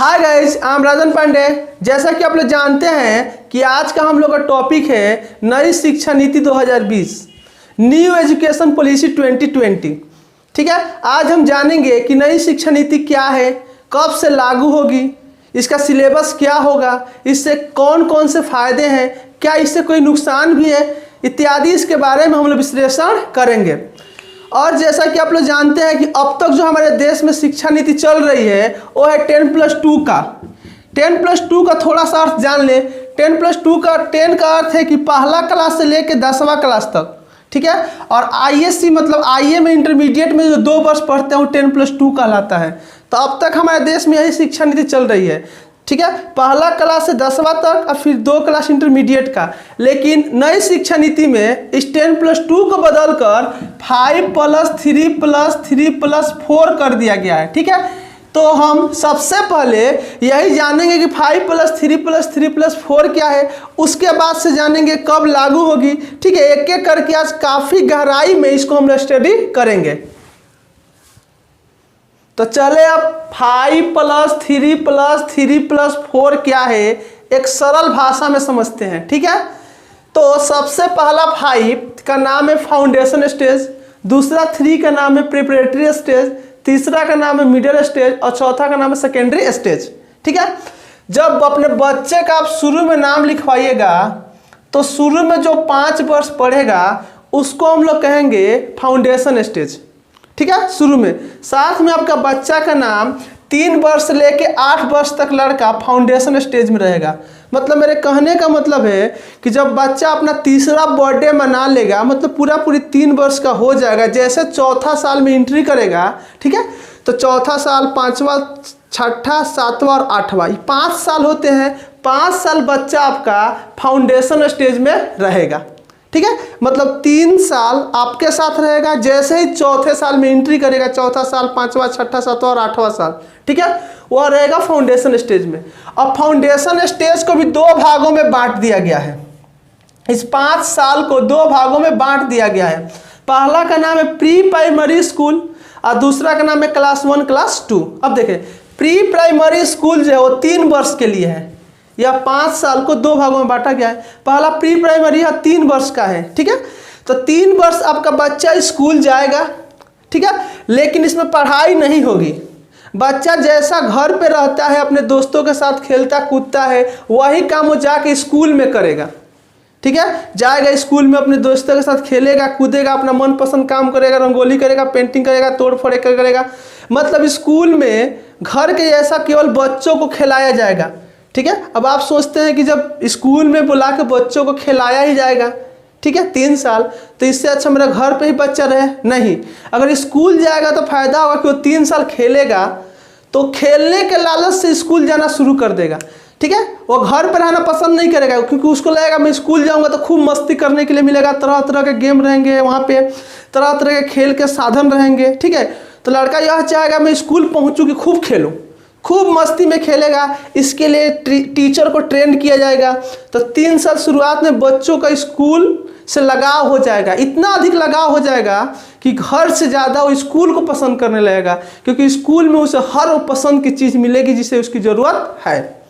Hi guys, I am राजन पांडे। जैसा कि आप लोग जानते हैं कि आज का हम लोग का टॉपिक है नई शिक्षा नीति 2020, न्यू एजुकेशन पॉलिसी 2020। ठीक है, आज हम जानेंगे कि नई शिक्षा नीति क्या है, कब से लागू होगी, इसका सिलेबस क्या होगा, इससे कौन कौन से फायदे हैं, क्या इससे कोई नुकसान भी है इत्यादि। इसके बारे में हम लोग विश्लेषण करेंगे। और जैसा कि आप लोग जानते हैं कि अब तक जो हमारे देश में शिक्षा नीति चल रही है वो है 10+2 का। 10+2 का थोड़ा सा अर्थ जान ले। 10+2 का 10 का अर्थ है कि पहला क्लास से लेकर 10वां क्लास तक, ठीक है। और ISC मतलब IE में इंटरमीडिएट में जो 2 वर्ष पढ़ते हैं वो 10+2 कहलाता है। तो अब तक हमारे देश में यही शिक्षा नीति चल रही है, ठीक है। पहला क्लास से 10वां तक और फिर 2 क्लास इंटरमीडिएट का। लेकिन नई शिक्षा नीति में इस 10+2 को बदलकर 5+3+3+4 कर दिया गया है, ठीक है। तो हम सबसे पहले यही जानेंगे कि 5+3+3+4 क्या है, उसके बाद से जानेंगे कब लागू होगी, ठीक है। एक एक करके आज काफ़ी गहराई में इसको हम स्टडी करेंगे। तो चले अब 5+3+3+4 क्या है एक सरल भाषा में समझते हैं, ठीक है। तो सबसे पहला 5 का नाम है फाउंडेशन स्टेज, दूसरा 3 का नाम है प्रिपरेटरी स्टेज, तीसरा का नाम है मिडिल स्टेज और चौथा का नाम है सेकेंडरी स्टेज, ठीक है। जब अपने बच्चे का आप शुरू में नाम लिखवाइएगा तो शुरू में जो 5 वर्ष पढ़ेगा उसको हम लोग कहेंगे फाउंडेशन स्टेज, ठीक है। शुरू में साथ में आपका बच्चा का नाम 3 वर्ष से लेके 8 वर्ष तक लड़का फाउंडेशन स्टेज में रहेगा। मतलब मेरे कहने का मतलब है कि जब बच्चा अपना तीसरा बर्थडे मना लेगा, मतलब पूरी 3 वर्ष का हो जाएगा, जैसे चौथा साल में एंट्री करेगा, ठीक है। तो चौथा साल, 5वां, 6ठा, 7वां और 8वां, ये 5 साल होते हैं। 5 साल बच्चा आपका फाउंडेशन स्टेज में रहेगा, ठीक है। मतलब 3 साल आपके साथ रहेगा, जैसे ही चौथे साल में एंट्री करेगा, चौथा साल, 5वां, 6ठा, 7वां और 8वां साल, ठीक है, वह रहेगा फाउंडेशन स्टेज में। अब फाउंडेशन स्टेज को भी 2 भागों में बांट दिया गया है। इस 5 साल को 2 भागों में बांट दिया गया है। पहला का नाम है प्री प्राइमरी स्कूल और दूसरा का नाम है क्लास 1 क्लास 2। अब देखें, प्री प्राइमरी स्कूल जो है वो 3 वर्ष के लिए है। यह 5 साल को 2 भागों में बांटा गया है। पहला प्री प्राइमरी है 3 वर्ष का है, ठीक है। तो 3 वर्ष आपका बच्चा स्कूल जाएगा, ठीक है, लेकिन इसमें पढ़ाई नहीं होगी। बच्चा जैसा घर पे रहता है, अपने दोस्तों के साथ खेलता कूदता है, वही काम वो जाके स्कूल में करेगा, ठीक है। जाएगा स्कूल में अपने दोस्तों के साथ खेलेगा कूदेगा, अपना मनपसंद काम करेगा, रंगोली करेगा, पेंटिंग करेगा, तोड़ फोड़ करेगा। मतलब स्कूल में घर के जैसा केवल बच्चों को खिलाया जाएगा, ठीक है। अब आप सोचते हैं कि जब स्कूल में बुला के बच्चों को खिलाया ही जाएगा, ठीक है, 3 साल, तो इससे अच्छा मेरा घर पे ही बच्चा रहे। नहीं, अगर स्कूल जाएगा तो फायदा होगा कि वो 3 साल खेलेगा, तो खेलने के लालच से स्कूल जाना शुरू कर देगा, ठीक है। वो घर पर रहना पसंद नहीं करेगा, क्योंकि उसको लगेगा मैं स्कूल जाऊंगा तो खूब मस्ती करने के लिए मिलेगा, तरह तरह के गेम रहेंगे वहाँ पे, तरह तरह के खेल के साधन रहेंगे, ठीक है। तो लड़का यह चाहेगा मैं स्कूल पहुँचूँ कि खूब खेलूँ, खूब मस्ती में खेलेगा। इसके लिए टीचर को ट्रेन किया जाएगा। तो 3 साल शुरुआत में बच्चों का स्कूल से लगाव हो जाएगा, इतना अधिक लगाव हो जाएगा कि घर से ज़्यादा वो स्कूल को पसंद करने लगेगा, क्योंकि स्कूल में उसे हर वो पसंद की चीज़ मिलेगी जिसे उसकी ज़रूरत है,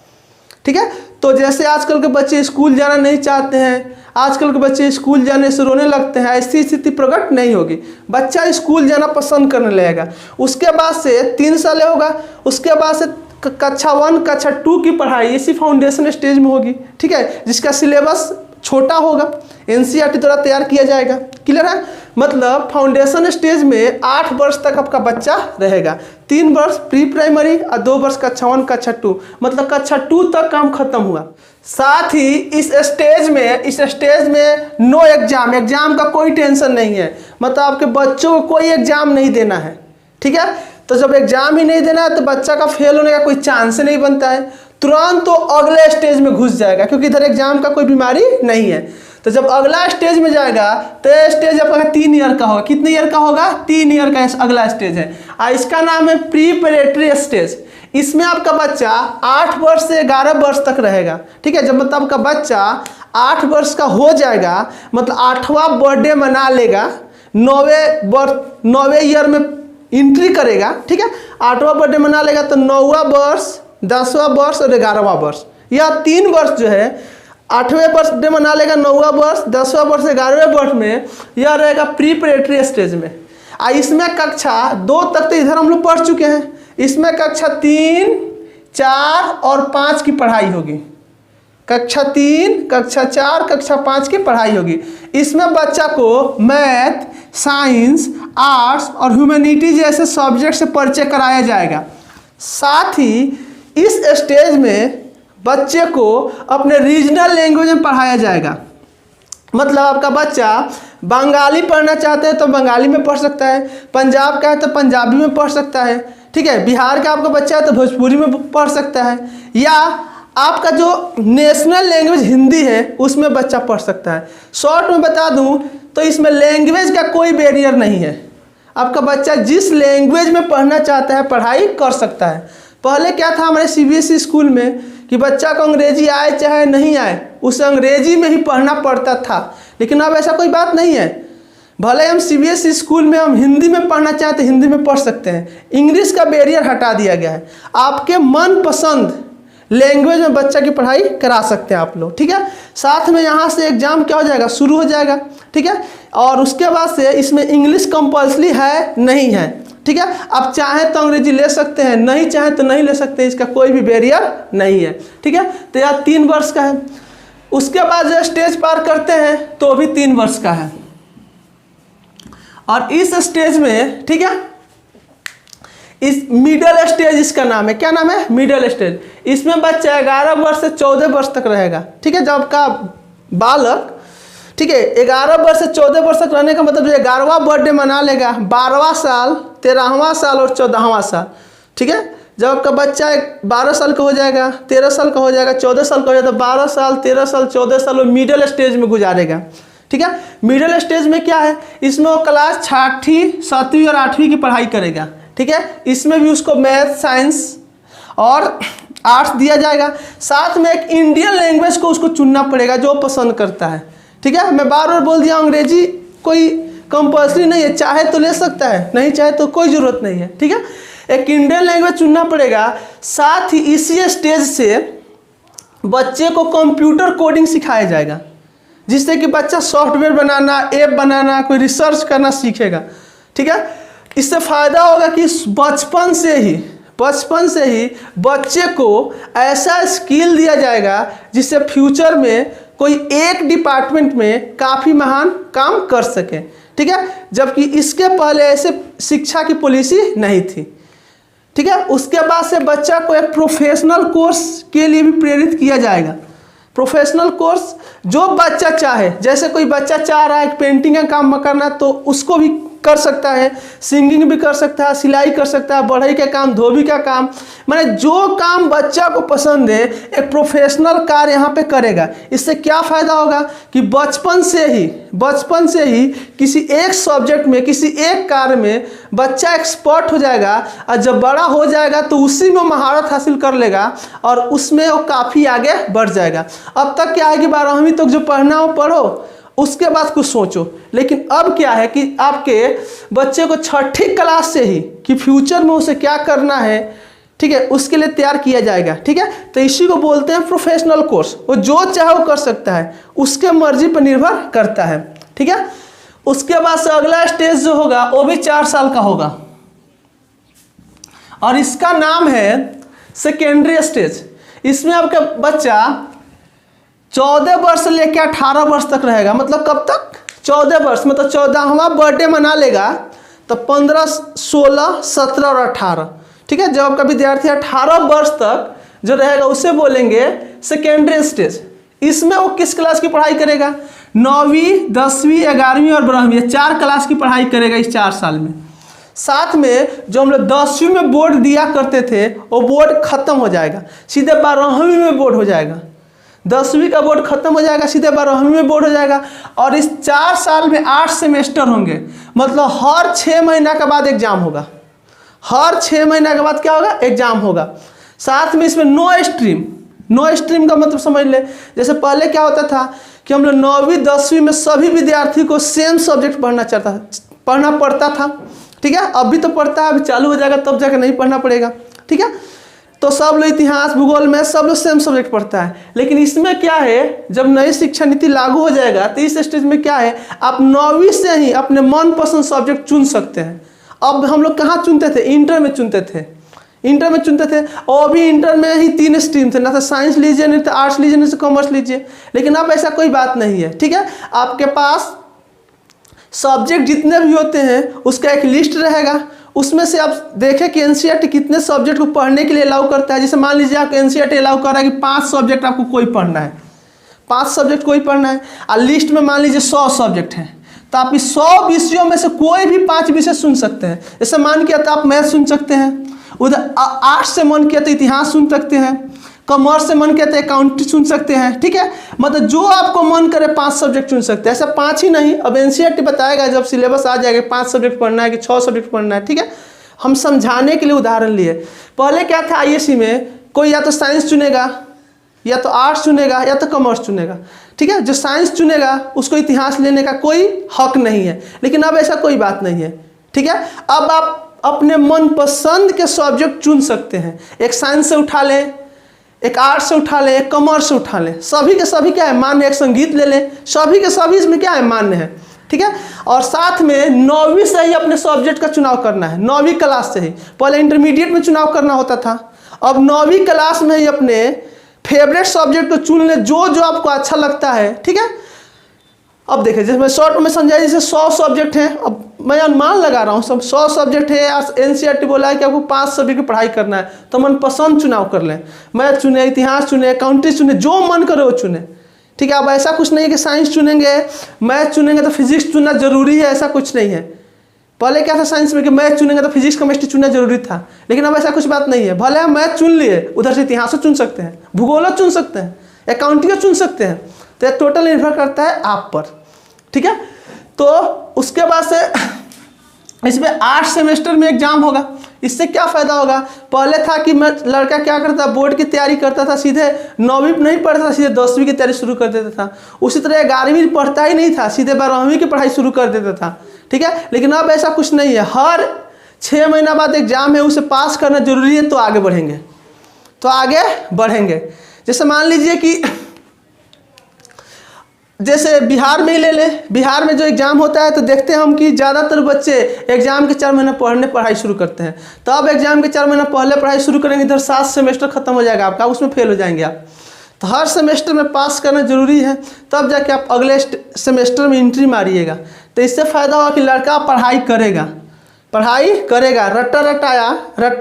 ठीक है। तो जैसे आजकल के बच्चे स्कूल जाना नहीं चाहते हैं, आजकल के बच्चे स्कूल जाने से रोने लगते हैं, ऐसी स्थिति प्रकट नहीं होगी। बच्चा स्कूल जाना पसंद करने लगेगा। उसके बाद से 3 साल होगा, उसके बाद से कक्षा 1 कक्षा 2 की पढ़ाई इसी फाउंडेशन स्टेज में होगी, ठीक है, जिसका सिलेबस छोटा होगा, NCERT द्वारा तैयार किया जाएगा। क्लियर है। मतलब फाउंडेशन स्टेज में 8 वर्ष तक आपका बच्चा रहेगा। 3 वर्ष प्री प्राइमरी और 2 वर्ष कक्षा 1 कक्षा 2, मतलब कक्षा 2 तक काम खत्म हुआ। साथ ही इस स्टेज में नो एग्जाम का कोई टेंशन नहीं है। मतलब आपके बच्चों को कोई एग्जाम नहीं देना है, ठीक है। तो जब एग्जाम ही नहीं देना है तो बच्चा का फेल होने का कोई चांस नहीं बनता है, तुरंत तो अगले स्टेज में घुस जाएगा, क्योंकि इधर एग्जाम का कोई बीमारी नहीं है। तो जब अगला स्टेज में जाएगा तो ये स्टेज आपका 3 ईयर का होगा। कितने ईयर का होगा? 3 ईयर का अगला स्टेज है, और इसका नाम है प्रीपरेटरी स्टेज। इसमें आपका बच्चा 8 वर्ष से 11 वर्ष तक रहेगा, ठीक है। जब मतलब आपका बच्चा 8 वर्ष का हो जाएगा, मतलब 8वां बर्थडे मना लेगा, 9वें ईयर में एंट्री करेगा, ठीक है। 8वां बर्थडे मना लेगा तो 9वां वर्ष 10वां वर्ष और 11वां वर्ष। यह 3 वर्ष जो है 8वें बर्थडे मना लेगा 9वां वर्ष, 10वां वर्ष 11वें वर्ष में, यह रहेगा प्रीपरेटरी स्टेज में। इसमें कक्षा 2 तक तो इधर हम लोग पढ़ चुके हैं, इसमें कक्षा 3, 4 और 5 की पढ़ाई होगी। कक्षा 3, कक्षा 4, कक्षा 5 की पढ़ाई होगी। इसमें बच्चा को मैथ, साइंस, आर्ट्स और ह्यूमैनिटी जैसे सब्जेक्ट से परिचय कराया जाएगा। साथ ही इस स्टेज में बच्चे को अपने रीजनल लैंग्वेज में पढ़ाया जाएगा। मतलब आपका बच्चा बंगाली पढ़ना चाहते हैं तो बंगाली में पढ़ सकता है, पंजाब का है तो पंजाबी में पढ़ सकता है, ठीक है, बिहार का आपका बच्चा है तो भोजपुरी में पढ़ सकता है, या आपका जो नेशनल लैंग्वेज हिंदी है उसमें बच्चा पढ़ सकता है। शॉर्ट में बता दूं तो इसमें लैंग्वेज का कोई बैरियर नहीं है। आपका बच्चा जिस लैंग्वेज में पढ़ना चाहता है पढ़ाई कर सकता है। पहले क्या था हमारे सीबीएसई स्कूल में कि बच्चा को अंग्रेजी आए चाहे नहीं आए उसे अंग्रेजी में ही पढ़ना पड़ता था, लेकिन अब ऐसा कोई बात नहीं है। भले हम सीबीएसई स्कूल में हम हिंदी में पढ़ना चाहें तो हिंदी में पढ़ सकते हैं। इंग्लिश का बैरियर हटा दिया गया है। आपके मनपसंद लैंग्वेज में बच्चा की पढ़ाई करा सकते हैं आप लोग, ठीक है। साथ में यहाँ से एग्जाम क्या हो जाएगा, शुरू हो जाएगा, ठीक है। और उसके बाद से इसमें इंग्लिश कंपल्सरी है नहीं है, ठीक है। आप चाहें तो अंग्रेजी ले सकते हैं, नहीं चाहें तो नहीं ले सकते, इसका कोई भी बैरियर नहीं है, ठीक है। तो यह 3 वर्ष का है। उसके बाद जो स्टेज पार करते हैं तो भी 3 वर्ष का है। और इस स्टेज में, ठीक है, इस मिडिल स्टेज इसका नाम है, क्या नाम है, मिडिल स्टेज। इसमें बच्चा 11 वर्ष से 14 वर्ष तक रहेगा, ठीक है। जब का बालक, ठीक है, 11 वर्ष से 14 वर्ष तक रहने का मतलब 11वां बर्थडे मना लेगा, 12वां साल, 13वां साल और 14वां साल, ठीक है। जब आपका बच्चा 12 साल का हो जाएगा, 13 साल का हो जाएगा, 14 साल का हो जाएगा, तो 12 साल, 13 साल, 14 साल वो मिडिल स्टेज में गुजारेगा, ठीक है। मिडिल स्टेज में क्या है, इसमें वो क्लास 6वीं, 7वीं और 8वीं की पढ़ाई करेगा, ठीक है। इसमें भी उसको मैथ, साइंस और आर्ट्स दिया जाएगा। साथ में एक इंडियन लैंग्वेज को उसको चुनना पड़ेगा जो पसंद करता है, ठीक है। मैं बार बार बोल दिया अंग्रेजी कोई कंपल्सरी नहीं है, चाहे तो ले सकता है, नहीं चाहे तो कोई ज़रूरत नहीं है, ठीक है। एक इंडियन लैंग्वेज चुनना पड़ेगा। साथ ही इसी स्टेज से बच्चे को कंप्यूटर कोडिंग सिखाया जाएगा, जिससे कि बच्चा सॉफ्टवेयर बनाना, ऐप बनाना, कोई रिसर्च करना सीखेगा, ठीक है। इससे फ़ायदा होगा कि बचपन से ही बच्चे को ऐसा स्किल दिया जाएगा जिससे फ्यूचर में कोई एक डिपार्टमेंट में काफ़ी महान काम कर सके, ठीक है। जबकि इसके पहले ऐसे शिक्षा की पॉलिसी नहीं थी, ठीक है। उसके बाद से बच्चा को एक प्रोफेशनल कोर्स के लिए भी प्रेरित किया जाएगा। प्रोफेशनल कोर्स जो बच्चा चाहे, जैसे कोई बच्चा चाह रहा है पेंटिंग का काम करना तो उसको भी कर सकता है, सिंगिंग भी कर सकता है, सिलाई कर सकता है, बढ़ई का काम, धोबी का काम, माने जो काम बच्चा को पसंद है एक प्रोफेशनल कार्य यहाँ पे करेगा। इससे क्या फ़ायदा होगा कि बचपन से ही किसी एक सब्जेक्ट में, किसी एक कार्य में बच्चा एक्सपर्ट हो जाएगा, और जब बड़ा हो जाएगा तो उसी में महारत हासिल कर लेगा और उसमें वो काफ़ी आगे बढ़ जाएगा। अब तक क्या है कि 12वीं तक जो पढ़ना हो पढ़ो, उसके बाद कुछ सोचो। लेकिन अब क्या है कि आपके बच्चे को 6ठी क्लास से ही कि फ्यूचर में उसे क्या करना है, ठीक है, उसके लिए तैयार किया जाएगा, ठीक है। तो इसी को बोलते हैं प्रोफेशनल कोर्स। वो जो चाहे वो कर सकता है, उसके मर्जी पर निर्भर करता है, ठीक है। उसके बाद से अगला स्टेज जो होगा वो भी 4 साल का होगा और इसका नाम है सेकेंडरी स्टेज। इसमें आपका बच्चा 14 वर्ष से लेकर 18 वर्ष तक रहेगा। मतलब कब तक, 14 वर्ष, मतलब 14वां बर्थडे मना लेगा तो 15, 16, 17 और 18, ठीक है। जब आपका विद्यार्थी 18 वर्ष तक जो रहेगा उसे बोलेंगे सेकेंडरी स्टेज। इसमें वो किस क्लास की पढ़ाई करेगा, 9वीं, 10वीं, 11वीं और 12वीं, 4 क्लास की पढ़ाई करेगा इस 4 साल में। साथ में जो हम लोग 10वीं में बोर्ड दिया करते थे वो बोर्ड खत्म हो जाएगा, सीधे 12वीं में बोर्ड हो जाएगा। 10वीं का बोर्ड खत्म हो जाएगा, सीधे 12वीं में बोर्ड हो जाएगा। और इस 4 साल में 8 सेमेस्टर होंगे, मतलब हर 6 महीना के बाद एग्जाम होगा। हर 6 महीना के बाद क्या होगा, एग्जाम होगा। साथ में इसमें नो स्ट्रीम का मतलब समझ ले, जैसे पहले क्या होता था कि हम लोग 9वीं 10वीं में सभी विद्यार्थी को सेम सब्जेक्ट पढ़ना पड़ता था, ठीक है। अभी तो पढ़ता है, अभी चालू हो जाएगा तब जाकर नहीं पढ़ना पड़ेगा, ठीक है। तो सब लोग इतिहास भूगोल में सब लोग सेम सब्जेक्ट पढ़ता है। लेकिन इसमें क्या है, जब नई शिक्षा नीति लागू हो जाएगा तो इस स्टेज में क्या है, आप 9वीं से ही अपने मनपसंद सब्जेक्ट चुन सकते हैं। अब हम लोग कहाँ चुनते थे, इंटर में चुनते थे, इंटर में चुनते थे। और अभी इंटर में ही 3 स्ट्रीम थे, ना तो साइंस लीजिए, नहीं तो आर्ट्स लीजिए, नहीं तो कॉमर्स लीजिए। लेकिन अब ऐसा कोई बात नहीं है, ठीक है। आपके पास सब्जेक्ट जितने भी होते हैं उसका एक लिस्ट रहेगा, उसमें से आप देखें कि एनसीईआरटी कितने सब्जेक्ट को पढ़ने के लिए अलाउ करता है। जैसे मान लीजिए आपको एनसीईआरटी अलाउ कर रहा है कि 5 सब्जेक्ट आपको कोई पढ़ना है, 5 सब्जेक्ट कोई पढ़ना है, और लिस्ट में मान लीजिए 100 सब्जेक्ट हैं, तो आप इस 100 विषयों में से कोई भी 5 विषय सुन सकते हैं। जैसे मान किया तो आप मैथ सुन सकते हैं, उधर आर्ट्स से मन किया तो इतिहास सुन सकते हैं, कॉमर्स से मन किया तो अकाउंटिंग सुन सकते हैं, ठीक है। मतलब जो आपको मन करे 5 सब्जेक्ट चुन सकते हैं। ऐसा 5 ही नहीं, अब एनसीईआरटी बताएगा जब सिलेबस आ जाएगा 5 सब्जेक्ट पढ़ना है कि 6 सब्जेक्ट पढ़ना है, ठीक है। हम समझाने के लिए उदाहरण लिए। पहले क्या था, आईएससी में कोई या तो साइंस चुनेगा, या तो आर्ट्स चुनेगा, या तो कॉमर्स चुनेगा, ठीक है। जो साइंस चुनेगा उसको इतिहास लेने का कोई हक नहीं है। लेकिन अब ऐसा कोई बात नहीं है, ठीक है। अब आप अपने मनपसंद के सब्जेक्ट चुन सकते हैं। एक साइंस से उठा लें, एक आर्ट्स से उठा लें, एक कॉमर्स से उठा लें, सभी के सभी क्या है मान्य। एक संगीत ले लें, सभी के सभी इसमें क्या है मान्य है, ठीक है। और साथ में 9वीं से ही अपने सब्जेक्ट का चुनाव करना है, 9वीं क्लास से ही। पहले इंटरमीडिएट में चुनाव करना होता था, अब 9वीं क्लास में ही अपने फेवरेट सब्जेक्ट को चुन ले, जो जो आपको अच्छा लगता है, ठीक है। अब देखिए, जैसे मैं शॉर्ट में समझाया, जैसे 100 सब्जेक्ट हैं, अब मैं अनुमान लगा रहा हूँ, सब 100 सब्जेक्ट है। एनसीईआरटी बोला है कि आपको 5 सब्जेक्ट की पढ़ाई करना है, तो मनपसंद चुनाव कर लें। मैथ चुने, इतिहास चुने, अकाउंटिंग चुने, जो मन करे वो चुने, ठीक है। अब ऐसा कुछ नहीं है कि साइंस चुनेंगे, मैथ चुनेंगे तो फिजिक्स चुनना जरूरी है, ऐसा कुछ नहीं है। पहले क्या था साइंस में कि मैथ चुनेंगे तो फिजिक्स केमिस्ट्री चुनना जरूरी था, लेकिन अब ऐसा कुछ बात नहीं है। भले हम मैथ चुन लिए, उधर से इतिहास चुन सकते हैं, भूगोल चुन सकते हैं, अकाउंटिंग चुन सकते हैं। तो ये टोटल निर्भर करता है आप पर, ठीक है। तो उसके बाद से इसमें 8 सेमेस्टर में एग्जाम होगा। इससे क्या फ़ायदा होगा, पहले था कि मैं लड़का क्या करता, बोर्ड की तैयारी करता था, सीधे 9वीं नहीं पढ़ता था, सीधे 10वीं की तैयारी शुरू कर देता था। उसी तरह 11वीं पढ़ता ही नहीं था, सीधे 12वीं की पढ़ाई शुरू कर देता था, ठीक है। लेकिन अब ऐसा कुछ नहीं है, हर 6 महीना बाद एग्जाम है, उसे पास करना जरूरी है, तो आगे बढ़ेंगे, तो आगे बढ़ेंगे। जैसे मान लीजिए कि जैसे बिहार में ही ले लें, बिहार में जो एग्ज़ाम होता है तो देखते हैं हम कि ज़्यादातर बच्चे एग्ज़ाम के 4 महीना पढ़ाई शुरू करते हैं। तो अब एग्ज़ाम के 4 महीना पहले पढ़ाई शुरू करेंगे, इधर 7 सेमेस्टर खत्म हो जाएगा आपका, उसमें फेल हो जाएंगे आप। तो हर सेमेस्टर में पास करना जरूरी है, तब जाके आप अगले सेमेस्टर में एंट्री मारिएगा। तो इससे फ़ायदा होगा कि लड़का पढ़ाई करेगा, रट्टा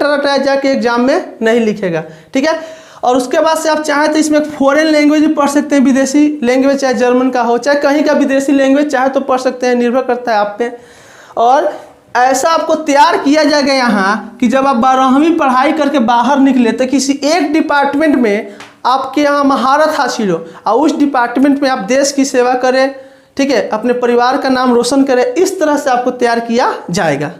रटाया जाके एग्ज़ाम में नहीं लिखेगा, ठीक है। और उसके बाद से आप चाहें तो इसमें फॉरेन लैंग्वेज भी पढ़ सकते हैं, विदेशी लैंग्वेज, चाहे जर्मन का हो, चाहे कहीं का विदेशी लैंग्वेज चाहे तो पढ़ सकते हैं, निर्भर करता है आप पे। और ऐसा आपको तैयार किया जाएगा यहाँ कि जब आप 12वीं पढ़ाई करके बाहर निकले तो किसी एक डिपार्टमेंट में आपके यहाँ महारत हासिल हो, और उस डिपार्टमेंट में आप देश की सेवा करें, ठीक है, अपने परिवार का नाम रोशन करें। इस तरह से आपको तैयार किया जाएगा।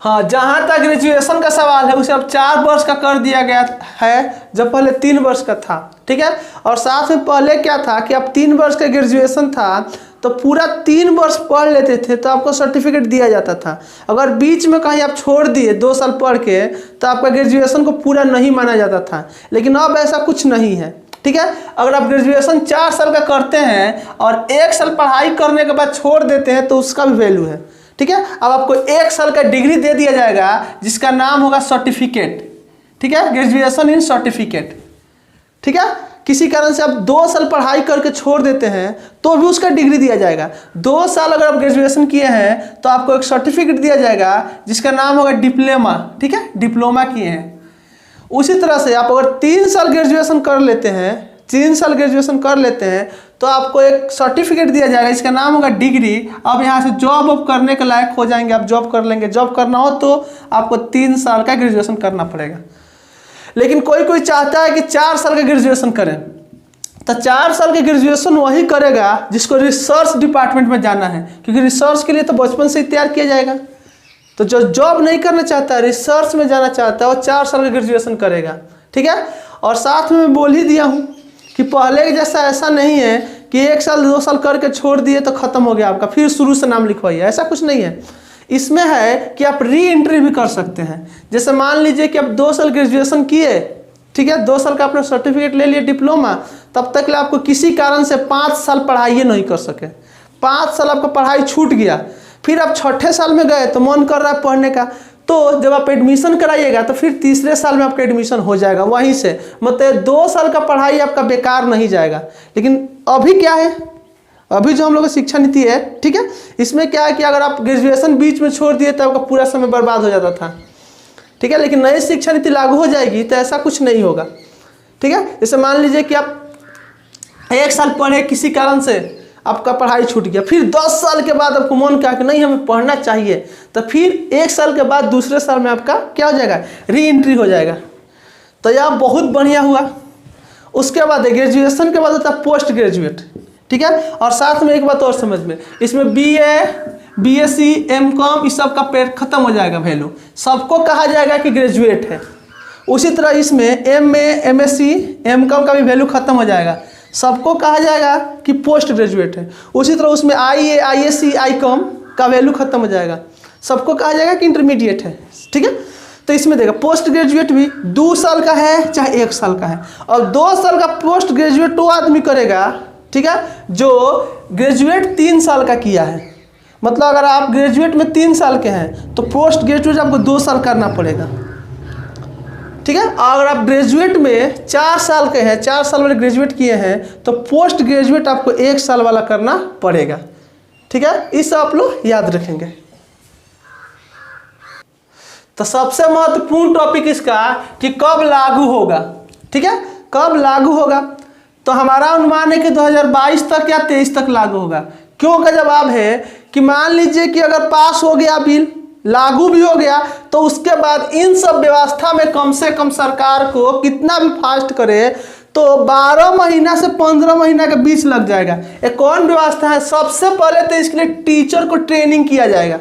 हाँ, जहाँ तक ग्रेजुएशन का सवाल है उसे अब 4 वर्ष का कर दिया गया है, जब पहले 3 वर्ष का था, ठीक है। और साथ में पहले क्या था कि अब 3 वर्ष का ग्रेजुएशन था तो पूरा 3 वर्ष पढ़ लेते थे तो आपको सर्टिफिकेट दिया जाता था। अगर बीच में कहीं आप छोड़ दिए 2 साल पढ़ के तो आपका ग्रेजुएशन को पूरा नहीं माना जाता था। लेकिन अब ऐसा कुछ नहीं है, ठीक है। अगर आप ग्रेजुएशन 4 साल का करते हैं और 1 साल पढ़ाई करने के बाद छोड़ देते हैं तो उसका भी वैल्यू है, ठीक है। अब आपको 1 साल का डिग्री दे दिया जाएगा जिसका नाम होगा सर्टिफिकेट, ठीक है, ग्रेजुएशन इन सर्टिफिकेट, ठीक है। किसी कारण से आप 2 साल पढ़ाई करके छोड़ देते हैं तो भी उसका डिग्री दिया जाएगा। 2 साल अगर आप ग्रेजुएशन किए हैं तो आपको एक सर्टिफिकेट दिया जाएगा जिसका नाम होगा डिप्लोमा, ठीक है, डिप्लोमा किए हैं। उसी तरह से आप अगर 3 साल ग्रेजुएशन कर लेते हैं, 3 साल ग्रेजुएशन कर लेते हैं तो आपको एक सर्टिफिकेट दिया जाएगा इसका नाम होगा डिग्री। अब यहाँ से जॉब करने के लायक हो जाएंगे, आप जॉब कर लेंगे। जॉब करना हो तो आपको 3 साल का ग्रेजुएशन करना पड़ेगा। लेकिन कोई चाहता है कि 4 साल का ग्रेजुएशन करें, तो 4 साल का ग्रेजुएशन वही करेगा जिसको रिसर्च डिपार्टमेंट में जाना है, क्योंकि रिसर्च के लिए तो बचपन से ही तैयार किया जाएगा। तो जो जॉब नहीं करना चाहता है, रिसर्च में जाना चाहता है, वो 4 साल का ग्रेजुएशन करेगा, ठीक है। और साथ में मैं बोल ही दिया हूँ कि पहले जैसा ऐसा नहीं है कि 1 साल 2 साल करके छोड़ दिए तो ख़त्म हो गया आपका, फिर शुरू से नाम लिखवाइए, ऐसा कुछ नहीं है। इसमें है कि आप री एंट्री भी कर सकते हैं। जैसे मान लीजिए कि आप 2 साल ग्रेजुएशन किए, ठीक है, 2 साल का आपने सर्टिफिकेट ले लिया डिप्लोमा, तब तक आपको किसी कारण से 5 साल पढ़ाई नहीं कर सके, 5 साल आपका पढ़ाई छूट गया, फिर आप 6ठे साल में गए तो मन कर रहा है पढ़ने का, तो जब आप एडमिशन कराइएगा तो फिर तीसरे साल में आपका एडमिशन हो जाएगा वहीं से, मतलब 2 साल का पढ़ाई आपका बेकार नहीं जाएगा। लेकिन अभी क्या है, अभी जो हम लोग का शिक्षा नीति है, ठीक है, इसमें क्या है कि अगर आप ग्रेजुएशन बीच में छोड़ दिए तो आपका पूरा समय बर्बाद हो जाता था, ठीक है। लेकिन नई शिक्षा नीति लागू हो जाएगी तो ऐसा कुछ नहीं होगा, ठीक है। जैसे मान लीजिए कि आप 1 साल पढ़े, किसी कारण से आपका पढ़ाई छूट गया, फिर 10 साल के बाद आपको मन किया कि नहीं हमें पढ़ना चाहिए, तो फिर 1 साल के बाद दूसरे साल में आपका क्या हो जाएगा, री एंट्री हो जाएगा। तो यह बहुत बढ़िया हुआ। उसके बाद ग्रेजुएशन के बाद होता है पोस्ट ग्रेजुएट, ठीक है। और साथ में एक बात और समझ में, इसमें BA, BSc, M.Com इस सब का पेड़ खत्म हो जाएगा, वैल्यू सबको कहा जाएगा कि ग्रेजुएट है। उसी तरह इसमें MA, MSc, M.Com का भी वैल्यू खत्म हो जाएगा, सबको कहा जाएगा कि पोस्ट ग्रेजुएट है। उसी तरह उसमें IA, ISc, I.Com का वैल्यू खत्म हो जाएगा, सबको कहा जाएगा कि इंटरमीडिएट है, ठीक है। तो इसमें देखा पोस्ट ग्रेजुएट भी 2 साल का है चाहे 1 साल का है, और 2 साल का पोस्ट ग्रेजुएट वो आदमी करेगा, ठीक है, जो ग्रेजुएट 3 साल का किया है। मतलब अगर आप ग्रेजुएट में 3 साल के हैं तो पोस्ट ग्रेजुएट आपको 2 साल करना पड़ेगा, ठीक है। अगर आप ग्रेजुएट में 4 साल के हैं, 4 साल वाले ग्रेजुएट किए हैं, तो पोस्ट ग्रेजुएट आपको 1 साल वाला करना पड़ेगा, ठीक है। इस आप लोग याद रखेंगे। तो सबसे महत्वपूर्ण टॉपिक इसका कि कब लागू होगा, ठीक है, कब लागू होगा। तो हमारा अनुमान है कि 2022 तक या 23 तक लागू होगा। क्यों का जवाब है कि मान लीजिए कि अगर पास हो गया बिल, लागू भी हो गया, तो उसके बाद इन सब व्यवस्था में कम से कम सरकार को कितना भी फास्ट करे तो 12 महीना से 15 महीना के बीच लग जाएगा। एक कौन व्यवस्था है, सबसे पहले तो इसके लिए टीचर को ट्रेनिंग किया जाएगा।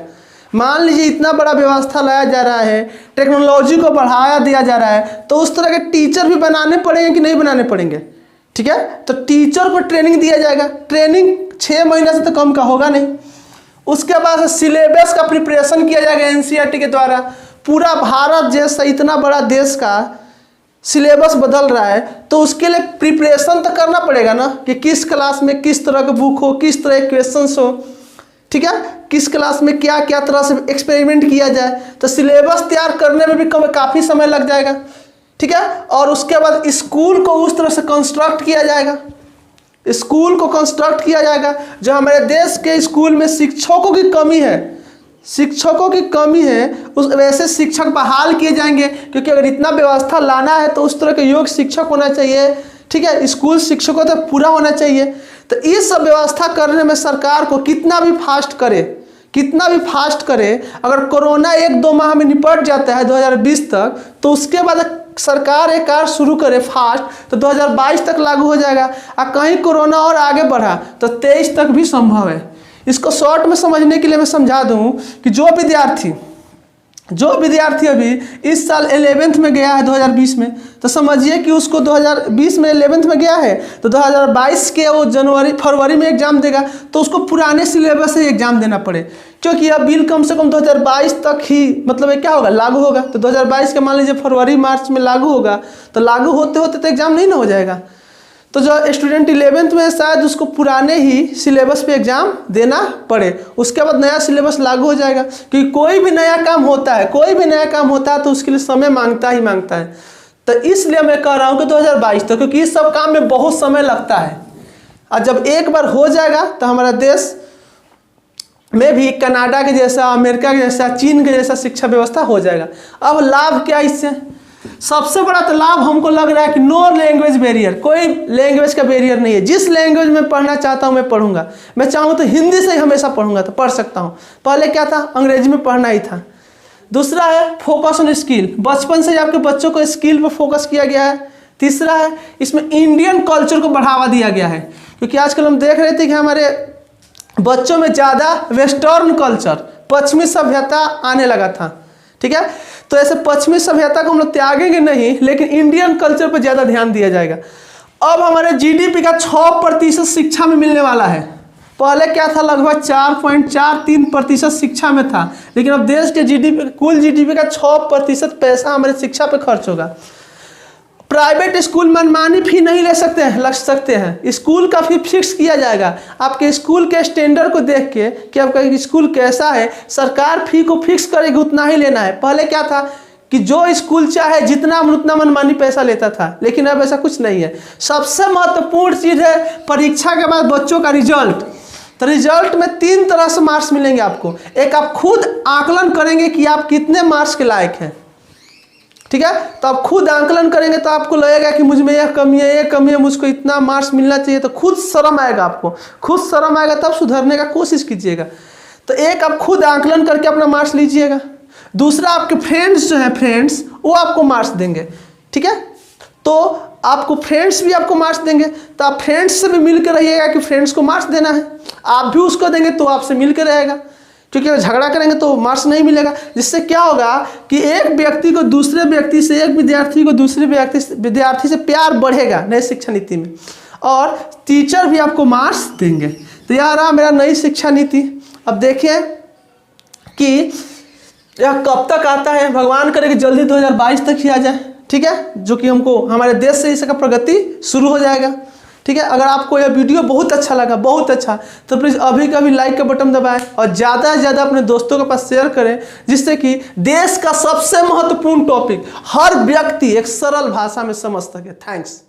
मान लीजिए इतना बड़ा व्यवस्था लाया जा रहा है, टेक्नोलॉजी को बढ़ाया दिया जा रहा है, तो उस तरह के टीचर भी बनाने पड़ेंगे कि नहीं बनाने पड़ेंगे, ठीक है। तो टीचर को ट्रेनिंग दिया जाएगा, ट्रेनिंग 6 महीने से तो कम का होगा नहीं। उसके बाद सिलेबस का प्रिपरेशन किया जाएगा NCERT के द्वारा। पूरा भारत जैसा इतना बड़ा देश का सिलेबस बदल रहा है, तो उसके लिए प्रिपरेशन तो करना पड़ेगा ना, कि किस क्लास में किस तरह का बुक हो, किस तरह के क्वेश्चंस हो, ठीक है, किस क्लास में क्या क्या तरह से एक्सपेरिमेंट किया जाए। तो सिलेबस तैयार करने में भी काफ़ी समय लग जाएगा, ठीक है। और उसके बाद स्कूल को उस तरह से कंस्ट्रक्ट किया जाएगा, स्कूल को कंस्ट्रक्ट किया जाएगा। जो हमारे देश के स्कूल में शिक्षकों की कमी है, शिक्षकों की कमी है, उस वैसे शिक्षक बहाल किए जाएंगे, क्योंकि अगर इतना व्यवस्था लाना है तो उस तरह के योग्य शिक्षक होना चाहिए, ठीक है। स्कूल शिक्षकों तक पूरा होना चाहिए। तो इस सब व्यवस्था करने में सरकार को कितना भी फास्ट करे, कितना भी फास्ट करे, अगर कोरोना 1-2 माह में निपट जाता है 2020 तक, तो उसके बाद सरकार एक कार्य शुरू करे फास्ट, तो 2022 तक लागू हो जाएगा। और कहीं कोरोना और आगे बढ़ा तो 23 तक भी संभव है। इसको शॉर्ट में समझने के लिए मैं समझा दूं कि जो विद्यार्थी अभी इस साल 11th में गया है 2020 में, तो समझिए कि उसको 2020 में 11th में गया है, तो 2022 के वो फरवरी में एग्जाम देगा, तो उसको पुराने सिलेबस से एग्जाम देना पड़े, क्योंकि यह बिल कम से कम 2022 तक ही मतलब क्या होगा, लागू होगा। तो 2022 के मान लीजिए फरवरी मार्च में लागू होगा, तो लागू होते होते तो एग्जाम नहीं ना हो जाएगा। तो जो स्टूडेंट 11th में शायद उसको पुराने ही सिलेबस पे एग्जाम देना पड़े, उसके बाद नया सिलेबस लागू हो जाएगा। क्योंकि कोई भी नया काम होता है तो उसके लिए समय मांगता ही मांगता है। तो इसलिए मैं कह रहा हूँ कि 2022 तक, क्योंकि इस सब काम में बहुत समय लगता है। और जब एक बार हो जाएगा तो हमारा देश में भी कनाडा के जैसा, अमेरिका के जैसा, चीन के जैसा शिक्षा व्यवस्था हो जाएगा। अब लाभ क्या इससे, सबसे बड़ा तो लाभ हमको लग रहा है कि नो लैंग्वेज बैरियर, कोई लैंग्वेज का बैरियर नहीं है। जिस लैंग्वेज में पढ़ना चाहता हूँ मैं पढ़ूंगा, मैं चाहूँ तो हिंदी से ही हमेशा पढ़ूंगा तो पढ़ सकता हूँ। पहले क्या था, अंग्रेजी में पढ़ना ही था। दूसरा है फोकस ऑन स्किल, बचपन से आपके बच्चों को स्किल पर फोकस किया गया है। तीसरा है इसमें इंडियन कल्चर को बढ़ावा दिया गया है, क्योंकि आजकल हम देख रहे थे कि हमारे बच्चों में ज़्यादा वेस्टर्न कल्चर, पश्चिमी सभ्यता आने लगा था, ठीक है। तो ऐसे पश्चिमी सभ्यता को हम लोग त्यागेंगे नहीं, लेकिन इंडियन कल्चर पर ज़्यादा ध्यान दिया जाएगा। अब हमारे GDP का 6% शिक्षा में मिलने वाला है, पहले क्या था, लगभग 4.43% शिक्षा में था, लेकिन अब देश के जीडीपी, कुल जीडीपी का 6% पैसा हमारे शिक्षा पे खर्च होगा। प्राइवेट स्कूल मनमानी फी नहीं ले सकते हैं, लग सकते हैं, स्कूल का फी फिक्स किया जाएगा। आपके स्कूल के स्टैंडर्ड को देख के कि आपका स्कूल कैसा है, सरकार फी को फिक्स करेगी, उतना ही लेना है। पहले क्या था कि जो स्कूल चाहे जितना उतना मनमानी पैसा लेता था, लेकिन अब ऐसा कुछ नहीं है। सबसे महत्वपूर्ण चीज़ है परीक्षा के बाद बच्चों का रिजल्ट। तो रिजल्ट में 3 तरह से मार्क्स मिलेंगे आपको। एक, आप खुद आकलन करेंगे कि आप कितने मार्क्स के लायक हैं, ठीक है। तो आप खुद आकलन करेंगे तो आपको लगेगा कि मुझ में यह कमी है, ये कमी है, मुझको इतना मार्क्स मिलना चाहिए। तो खुद शर्म आएगा आपको, खुद शर्म आएगा तब सुधरने का कोशिश कीजिएगा। तो एक, आप खुद आकलन करके अपना मार्क्स लीजिएगा। दूसरा, आपके फ्रेंड्स जो हैं, फ्रेंड्स वो आपको मार्क्स देंगे, ठीक है। तो आपको फ्रेंड्स भी आपको मार्क्स देंगे, तो आप फ्रेंड्स से भी मिल कर रहिएगा कि फ्रेंड्स को मार्क्स देना है। आप भी उसको देंगे तो आपसे मिल कर रहेगा, क्योंकि अगर झगड़ा करेंगे तो मार्क्स नहीं मिलेगा। जिससे क्या होगा कि एक व्यक्ति को दूसरे व्यक्ति से, एक विद्यार्थी को दूसरे विद्यार्थी से प्यार बढ़ेगा नई शिक्षा नीति में, और टीचर भी आपको मार्क्स देंगे। तो यह रहा मेरा नई शिक्षा नीति। अब देखिए कि यह कब तक आता है, भगवान करे कि जल्दी 2022 तक ही आ जाए, ठीक है, जो कि हमको हमारे देश से इसका प्रगति शुरू हो जाएगा, ठीक है। अगर आपको यह वीडियो बहुत अच्छा लगा, बहुत अच्छा, तो प्लीज़ अभी का भी लाइक का बटन दबाएं और ज़्यादा से ज़्यादा अपने दोस्तों के पास शेयर करें, जिससे कि देश का सबसे महत्वपूर्ण टॉपिक हर व्यक्ति एक सरल भाषा में समझ सके। थैंक्स।